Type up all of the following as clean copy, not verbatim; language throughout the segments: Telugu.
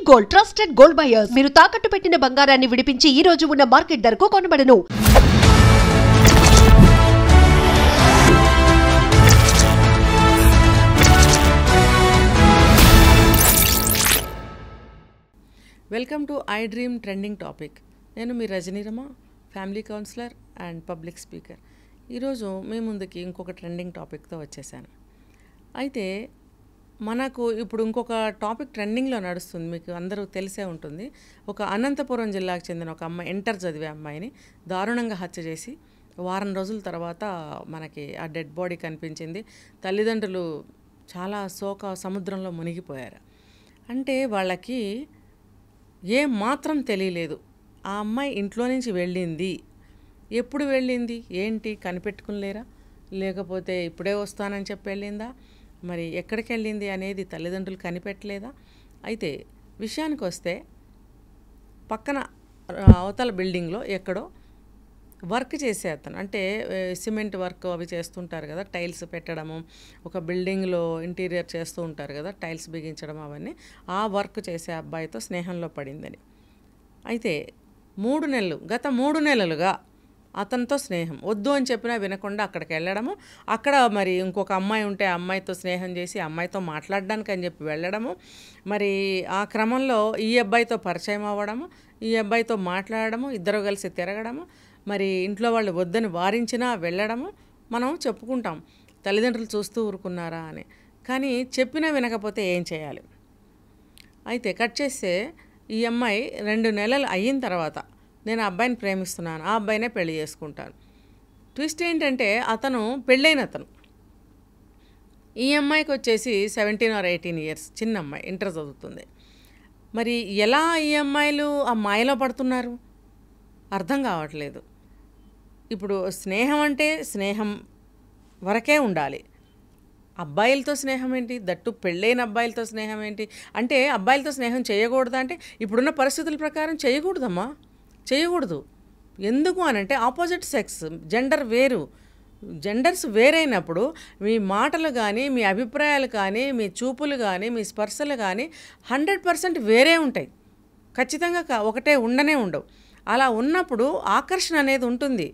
గోల్డ్ ట్రస్టెడ్ గోల్డ్ బయర్స్ మీరు తాకట్టు పెట్టిన బంగారాన్ని విడిపించి ఈ రోజు ఉన్న మార్కెట్ ధరకు కొనబడను. Welcome to I Dream trending topic. నేను మీ Rajani Rama, family counsellor and public speaker. ఈరోజు మీ ముందుకి ఇంకొక ట్రెండింగ్ టాపిక్తో వచ్చేసాను. అయితే మనకు ఇప్పుడు ఇంకొక టాపిక్ ట్రెండింగ్లో నడుస్తుంది, మీకు అందరూ తెలిసే ఉంటుంది. ఒక అనంతపురం జిల్లాకు చెందిన ఒక అమ్మాయి, ఇంటర్ చదివే అమ్మాయిని దారుణంగా హత్య చేసి వారం రోజుల తర్వాత మనకి ఆ డెడ్ బాడీ కనిపించింది. తల్లిదండ్రులు చాలా శోక సముద్రంలో మునిగిపోయారు. అంటే వాళ్ళకి ఏం మాత్రం తెలియలేదు. ఆ అమ్మాయి ఇంట్లో నుంచి వెళ్ళింది, ఎప్పుడు వెళ్ళింది, ఏంటి కనిపెట్టుకునిలేరా, లేకపోతే ఇప్పుడే వస్తానని చెప్పి వెళ్ళిందా, మరి ఎక్కడికి వెళ్ళింది అనేది తల్లిదండ్రులు కనిపెట్టలేదా? అయితే విషయానికి వస్తే పక్కన అవతల బిల్డింగ్లో ఎక్కడో వర్క్ చేసే అతను, అంటే సిమెంట్ వర్క్ అవి చేస్తుంటారు కదా, టైల్స్ పెట్టడము, ఒక బిల్డింగ్లో ఇంటీరియర్ చేస్తూ ఉంటారు కదా, టైల్స్ బిగించడం అవన్నీ, ఆ వర్క్ చేసే అబ్బాయితో స్నేహంలో పడిందని. అయితే గత 3 నెలలుగా అతనితో స్నేహం, వద్దు అని చెప్పినా వినకుండా అక్కడికి వెళ్ళడము, అక్కడ మరి ఇంకొక అమ్మాయి ఉంటే ఆ అమ్మాయితో స్నేహం చేసి అమ్మాయితో మాట్లాడడానికి అని చెప్పి వెళ్ళడము, మరి ఆ క్రమంలో ఈ అబ్బాయితో పరిచయం అవ్వడము, ఈ అబ్బాయితో మాట్లాడడము, ఇద్దరు కలిసి తిరగడము, మరి ఇంట్లో వాళ్ళు వద్దని వారించినా వెళ్ళడము. మనం చెప్పుకుంటాం తల్లిదండ్రులు చూస్తూ ఊరుకున్నారా అని, కానీ చెప్పినా వినకపోతే ఏం చేయాలి? అయితే కట్ చేస్తే ఈ అమ్మాయి 2 నెలలు అయిన తర్వాత నేను ఆ అబ్బాయిని ప్రేమిస్తున్నాను, ఆ అబ్బాయినే పెళ్లి చేసుకుంటాను. ట్విస్ట్ ఏంటంటే అతను పెళ్ళైన అతను, ఈ అమ్మాయికి వచ్చేసి 17 or 18 years, చిన్న అమ్మాయి, ఇంటర్ చదువుతుంది. మరి ఎలా ఈ అమ్మాయిలు ఆ మాయలో పడుతున్నారు అర్థం కావట్లేదు. ఇప్పుడు స్నేహం అంటే స్నేహం వరకే ఉండాలి, అబ్బాయిలతో స్నేహం ఏంటి, దట్టు పెళ్ళైన అబ్బాయిలతో స్నేహం ఏంటి? అంటే అబ్బాయిలతో స్నేహం చేయకూడదా అంటే ఇప్పుడున్న పరిస్థితుల ప్రకారం చేయకూడదమ్మా, చేయకూడదు. ఎందుకు అనంటే ఆపోజిట్ సెక్స్, జెండర్ వేరు, జెండర్స్ వేరైనప్పుడు మీ మాటలు కానీ, మీ అభిప్రాయాలు కానీ, మీ చూపులు కానీ, మీ స్పర్శలు కానీ 100% వేరే ఉంటాయి. ఖచ్చితంగా ఒకటే ఉండనే ఉండవు. అలా ఉన్నప్పుడు ఆకర్షణ అనేది ఉంటుంది.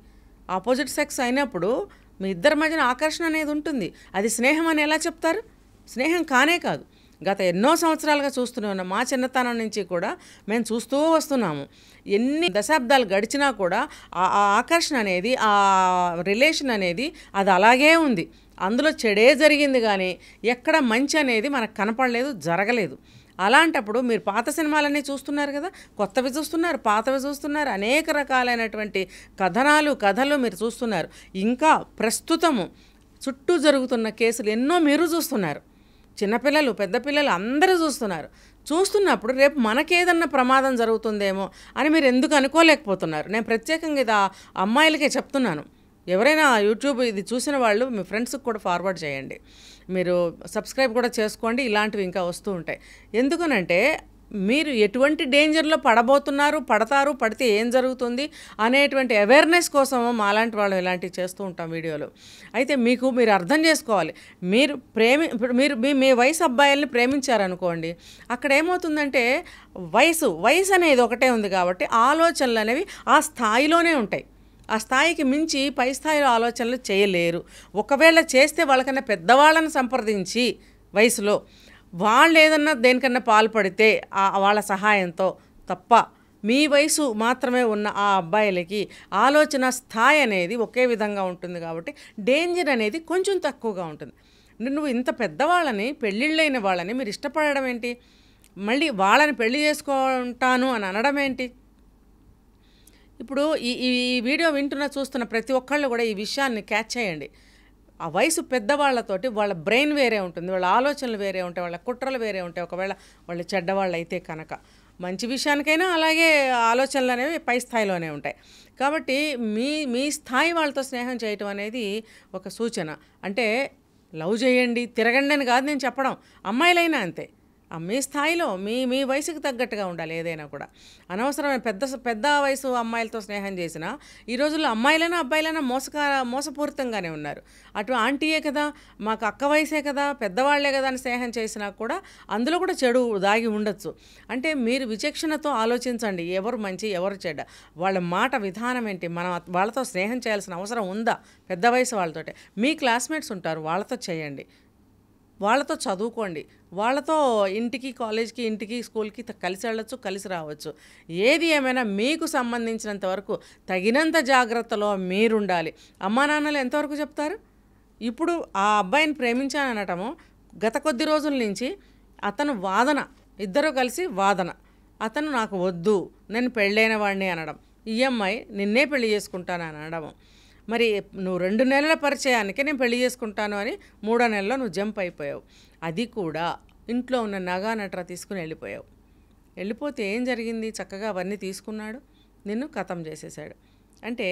ఆపోజిట్ సెక్స్ అయినప్పుడు మీ ఇద్దరి మధ్యన ఆకర్షణ అనేది ఉంటుంది. అది స్నేహం అని ఎలా చెప్తారు? స్నేహం కానే కాదు. గత ఎన్నో సంవత్సరాలుగా చూస్తూనే ఉన్నాం, మా చిన్నతనం నుంచి కూడా మేము చూస్తూ వస్తున్నాము. ఎన్ని దశాబ్దాలు గడిచినా కూడా ఆ ఆకర్షణ అనేది, ఆ రిలేషన్ అనేది అది అలాగే ఉంది. అందులో చెడే జరిగింది కానీ ఎక్కడ మంచి అనేది మనకు కనపడలేదు, జరగలేదు. అలాంటప్పుడు మీరు పాత సినిమాలన్నీ చూస్తున్నారు కదా, కొత్తవి చూస్తున్నారు, పాతవి చూస్తున్నారు, అనేక రకాలైనటువంటి కథలు మీరు చూస్తున్నారు. ఇంకా ప్రస్తుతము చుట్టూ జరుగుతున్న కేసులు ఎన్నో మీరు చూస్తున్నారు. చిన్నపిల్లలు, పెద్ద పిల్లలు అందరూ చూస్తున్నప్పుడు రేపు మనకేదన్నా ప్రమాదం జరుగుతుందేమో అని మీరు ఎందుకు అనుకోలేకపోతున్నారు? నేను ప్రత్యేకంగా ఇది ఆ అమ్మాయిలకే చెప్తున్నాను. ఎవరైనా యూట్యూబ్ ఇది చూసిన వాళ్ళు మీ ఫ్రెండ్స్కి కూడా ఫార్వర్డ్ చేయండి, మీరు సబ్స్క్రైబ్ కూడా చేసుకోండి, ఇలాంటివి ఇంకా వస్తూ ఉంటాయి. ఎందుకనంటే మీరు ఎటువంటి డేంజర్లో పడతారు, పడితే ఏం జరుగుతుంది అనేటువంటి అవేర్నెస్ కోసం మాలాంటి వాళ్ళు ఇలాంటివి చేస్తూ ఉంటాం వీడియోలు. అయితే మీరు అర్థం చేసుకోవాలి, మీరు మీ వయసు అబ్బాయిల్ని ప్రేమించారనుకోండి, అక్కడ ఏమవుతుందంటే వయసు అనేది ఒకటే ఉంది కాబట్టి ఆలోచనలు అనేవి ఆ స్థాయిలోనే ఉంటాయి. ఆ స్థాయికి మించి పై స్థాయిలో ఆలోచనలు చేయలేరు. ఒకవేళ చేస్తే వాళ్ళకన్నా పెద్దవాళ్ళని సంప్రదించి వయసులో వాళ్ళు ఏదన్నా దేనికన్నా పాల్పడితే వాళ్ళ సహాయంతో తప్ప మీ వయసు మాత్రమే ఉన్న ఆ అబ్బాయిలకి ఆలోచన స్థాయి అనేది ఒకే విధంగా ఉంటుంది కాబట్టి డేంజర్ అనేది కొంచెం తక్కువగా ఉంటుంది. నువ్వు ఇంత పెద్దవాళ్ళని, పెళ్ళిళ్ళైన వాళ్ళని మీరు ఇష్టపడడం ఏంటి? మళ్ళీ వాళ్ళని పెళ్లి చేసుకుంటాను అని అనడం ఏంటి? ఇప్పుడు ఈ వీడియో చూస్తున్న ప్రతి ఒక్కళ్ళు కూడా ఈ విషయాన్ని క్యాచ్ చేయండి. ఆ వయసు పెద్దవాళ్లతోటి వాళ్ళ బ్రెయిన్ వేరే ఉంటుంది, వాళ్ళ ఆలోచనలు వేరే ఉంటాయి, వాళ్ళ కుట్రలు వేరే ఉంటాయి. ఒకవేళ వాళ్ళు చెడ్డవాళ్ళు అయితే కనుక మంచి విషయానికైనా అలాగే ఆలోచనలు అనేవి పై స్థాయిలోనే ఉంటాయి. కాబట్టి మీ స్థాయి వాళ్ళతో స్నేహం చేయటం అనేది ఒక సూచన. అంటే లవ్ చేయండి, తిరగండి అని కాదు నేను చెప్పడం. అమ్మాయిలైనా అంతే, మీ స్థాయిలో మీ వయసుకు తగ్గట్టుగా ఉండాలి ఏదైనా కూడా. అనవసరమైన పెద్ద వయసు అమ్మాయిలతో స్నేహం చేసినా ఈ రోజుల్లో అమ్మాయిలైనా అబ్బాయిలైనా మోసపూరితంగానే ఉన్నారు. అటు ఆంటీయే కదా, మాకు అక్క వయసే కదా, పెద్దవాళ్లే కదా అని స్నేహం చేసినా కూడా అందులో కూడా చెడు దాగి ఉండొచ్చు. అంటే మీరు విచక్షణతో ఆలోచించండి, ఎవరు మంచి ఎవరు చెడ్డ, వాళ్ళ మాట విధానం ఏంటి, మనం వాళ్ళతో స్నేహం చేయాల్సిన అవసరం ఉందా. పెద్ద వయసు వాళ్ళతోటే మీ క్లాస్మేట్స్ ఉంటారు, వాళ్ళతో చేయండి, వాళ్ళతో చదువుకోండి, వాళ్ళతో ఇంటికి కాలేజ్కి ఇంటికి స్కూల్కి కలిసి వెళ్ళొచ్చు, కలిసి రావచ్చు. ఏది ఏమైనా మీకు సంబంధించినంత వరకు తగినంత జాగ్రత్తలో మీరుండాలి. అమ్మా నాన్నలు ఎంతవరకు చెప్తారు? ఇప్పుడు ఆ అబ్బాయిని ప్రేమించాననటము గత కొద్ది రోజుల నుంచి అతను వాదన, ఇద్దరూ కలిసి వాదన, అతను నాకు వద్దు, నేను పెళ్ళైన వాడిని అనడం, ఈ అమ్మాయి నిన్నే పెళ్లి చేసుకుంటాను అని అనడం. మరి నువ్వు 2 నెలల పరిచయానికి నేను పెళ్లి చేసుకుంటాను అని 3వ నెలలో నువ్వు జంప్ అయిపోయావు. అది కూడా ఇంట్లో ఉన్న నగా నట్రా తీసుకుని వెళ్ళిపోయావు. వెళ్ళిపోతే ఏం జరిగింది? చక్కగా అవన్నీ తీసుకున్నాడు, నిన్ను ఖతం చేసేసాడు. అంటే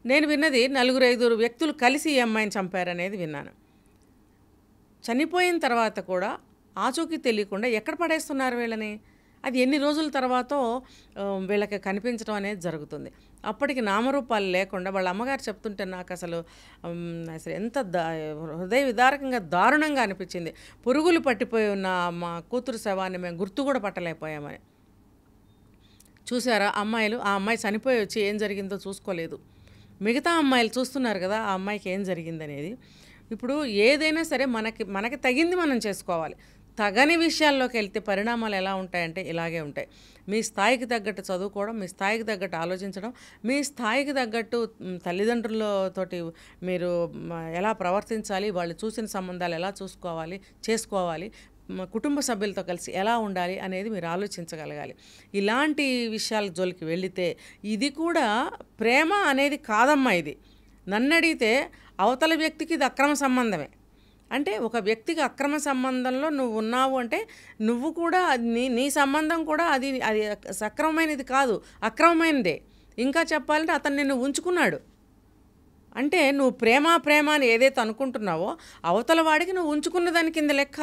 నేను విన్నది 4-5 వ్యక్తులు కలిసి ఈ అమ్మాయిని చంపారనేది విన్నాను. చనిపోయిన తర్వాత కూడా ఆచూకీ తెలియకుండా ఎక్కడ పడేస్తున్నారు వీళ్ళని? అది ఎన్ని రోజుల తర్వాతో వీళ్ళకి కనిపించడం అనేది జరుగుతుంది. అప్పటికి నామరూపాలు లేకుండా వాళ్ళ అమ్మగారు చెప్తుంటే నాకు అసలు ఎంత హృదయ విదారకంగా దారుణంగా అనిపించింది. పురుగులు పట్టిపోయి ఉన్న మా కూతురు శవాన్ని మేము గుర్తు కూడా పట్టలేకపోయామని. చూసారా అమ్మాయిలు, ఆ అమ్మాయి చనిపోయి వచ్చి ఏం జరిగిందో చూసుకోలేదు. మిగతా అమ్మాయిలు చూస్తున్నారు కదా ఆ అమ్మాయికి ఏం జరిగిందనేది. ఇప్పుడు ఏదైనా సరే మనకి తగింది మనం చేసుకోవాలి. తగని విషయాల్లోకి వెళ్తే పరిణామాలు ఎలా ఉంటాయంటే ఇలాగే ఉంటాయి. మీ స్థాయికి తగ్గట్టు చదువుకోవడం, మీ స్థాయికి తగ్గట్టు ఆలోచించడం, మీ స్థాయికి తగ్గట్టు తల్లిదండ్రులతోటి మీరు ఎలా ప్రవర్తించాలి, వాళ్ళు చూసిన సంబంధాలు ఎలా చేసుకోవాలి, కుటుంబ సభ్యులతో కలిసి ఎలా ఉండాలి అనేది మీరు ఆలోచించగలగాలి. ఇలాంటి విషయాల జోలికి వెళితే ఇది కూడా ప్రేమ అనేది కాదమ్మా. ఇది నన్ను అడిగితే అవతల వ్యక్తికి ఇది అక్రమ సంబంధమే. అంటే ఒక వ్యక్తికి అక్రమ సంబంధంలో నువ్వు ఉన్నావు అంటే నువ్వు కూడా నీ సంబంధం కూడా అది సక్రమమైనది కాదు, అక్రమమైనదే. ఇంకా చెప్పాలంటే అతను నిన్ను ఉంచుకున్నాడు అంటే నువ్వు ప్రేమ అని ఏదైతే అనుకుంటున్నావో అవతల వాడికి నువ్వు ఉంచుకున్న దాని కింద లెక్క.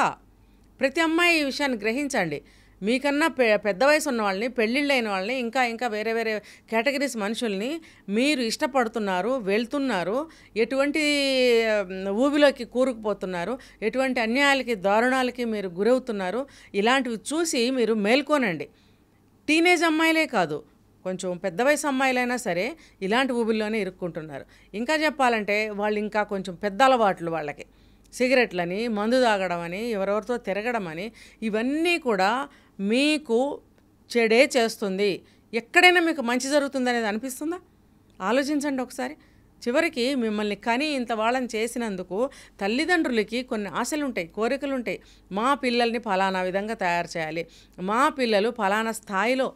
ప్రతి అమ్మాయి ఈ విషయాన్ని గ్రహించండి. మీకన్నా పెద్ద వయసు ఉన్న వాళ్ళని, పెళ్ళిళ్ళైన వాళ్ళని, ఇంకా వేరే కేటగిరీస్ మనుషుల్ని మీరు ఇష్టపడుతున్నారు, వెళ్తున్నారు, ఎటువంటి ఊబిలోకి కూరుకుపోతున్నారు, ఎటువంటి అన్యాయాలకి దారుణాలకి మీరు గురవుతున్నారు. ఇలాంటివి చూసి మీరు మేల్కోనండి. టీనేజ్ అమ్మాయిలే కాదు, కొంచెం పెద్ద వయసు అమ్మాయిలైనా సరే ఇలాంటి ఊబిల్లోనే ఇరుక్కుంటున్నారు. ఇంకా చెప్పాలంటే వాళ్ళు ఇంకా కొంచెం పెద్ద అలవాట్లు, వాళ్ళకి సిగరెట్లని, మందు తాగడం అని, ఎవరెవరితో తిరగడం అని, ఇవన్నీ కూడా మీకు చెడే చేస్తుంది. ఎక్కడైనా మీకు మంచి జరుగుతుంది అనేది అనిపిస్తుందా? ఆలోచించండి ఒకసారి. చివరికి మిమ్మల్ని కని ఇంత వాళ్ళని చేసినందుకు తల్లిదండ్రులకి కొన్ని ఆశలు ఉంటాయి, కోరికలు ఉంటాయి. మా పిల్లల్ని ఫలానా విధంగా తయారు చేయాలి, మా పిల్లలు ఫలానా స్థాయిలో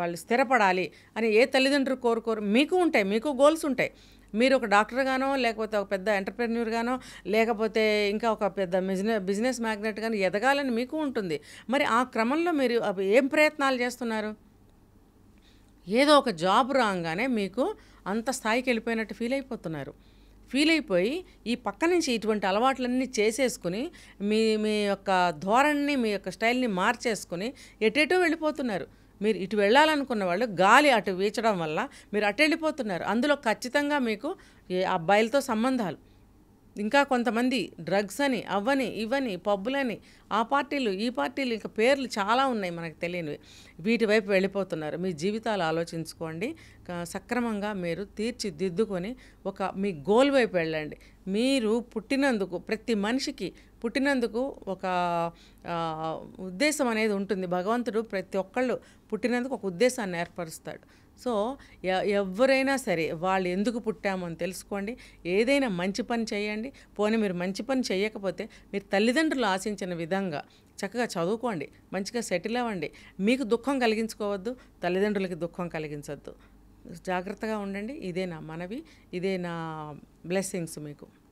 వాళ్ళు స్థిరపడాలి అని ఏ తల్లిదండ్రులు కోరుకోరు? మీకు ఉంటాయి, మీకు గోల్స్ ఉంటాయి. మీరు ఒక డాక్టర్గానో, లేకపోతే ఒక పెద్ద ఎంటర్ప్రెన్యూర్గానో, లేకపోతే ఇంకా ఒక పెద్ద బిజినెస్ మ్యాగ్నెట్గానో ఎదగాలని మీకు ఉంటుంది. మరి ఆ క్రమంలో మీరు ఏం ప్రయత్నాలు చేస్తున్నారు? ఏదో ఒక జాబ్ రాగానే మీకు అంత స్థాయికి వెళ్ళిపోయినట్టు ఫీల్ అయిపోయి ఈ పక్క నుంచి ఇటువంటి అలవాట్లన్నీ చేసేసుకుని మీ యొక్క ధోరణిని, మీ యొక్క స్టైల్ని మార్చేసుకుని ఎటేటో వెళ్ళిపోతున్నారు. మీరు ఇటు వెళ్ళాలనుకున్న వాళ్ళు గాలి అటు వీచడం వల్ల మీరు అటు వెళ్ళిపోతున్నారు. అందులో ఖచ్చితంగా మీకు అబ్బాయిలతో సంబంధాలు, ఇంకా కొంతమంది డ్రగ్స్ అని, అవని ఇవని, పబ్బులని, ఆ పార్టీలు ఈ పార్టీలు, ఇంకా పేర్లు చాలా ఉన్నాయి మనకు తెలియనివి. వీటి వైపు వెళ్ళిపోతున్నారు. మీ జీవితాలు ఆలోచించుకోండి. సక్రమంగా మీరు తీర్చిదిద్దుకొని మీ గోల్ వైపు వెళ్ళండి. మీరు పుట్టినందుకు, ప్రతి మనిషికి పుట్టినందుకు ఒక ఉద్దేశం అనేది ఉంటుంది. భగవంతుడు ప్రతి ఒక్కళ్ళు పుట్టినందుకు ఒక ఉద్దేశాన్ని ఏర్పరుస్తాడు. సో ఎవరైనా సరే వాళ్ళు ఎందుకు పుట్టామో అని తెలుసుకోండి. ఏదైనా మంచి పని చేయండి. పోనీ మీరు మంచి పని చేయకపోతే మీరు తల్లిదండ్రులు ఆశించిన విధంగా చక్కగా చదువుకోండి, మంచిగా సెటిల్ అవ్వండి. మీకు దుఃఖం కలిగించుకోవద్దు, తల్లిదండ్రులకి దుఃఖం కలిగించవద్దు. జాగ్రత్తగా ఉండండి. ఇదే నా మనవి, ఇదే నా బ్లెస్సింగ్స్ మీకు.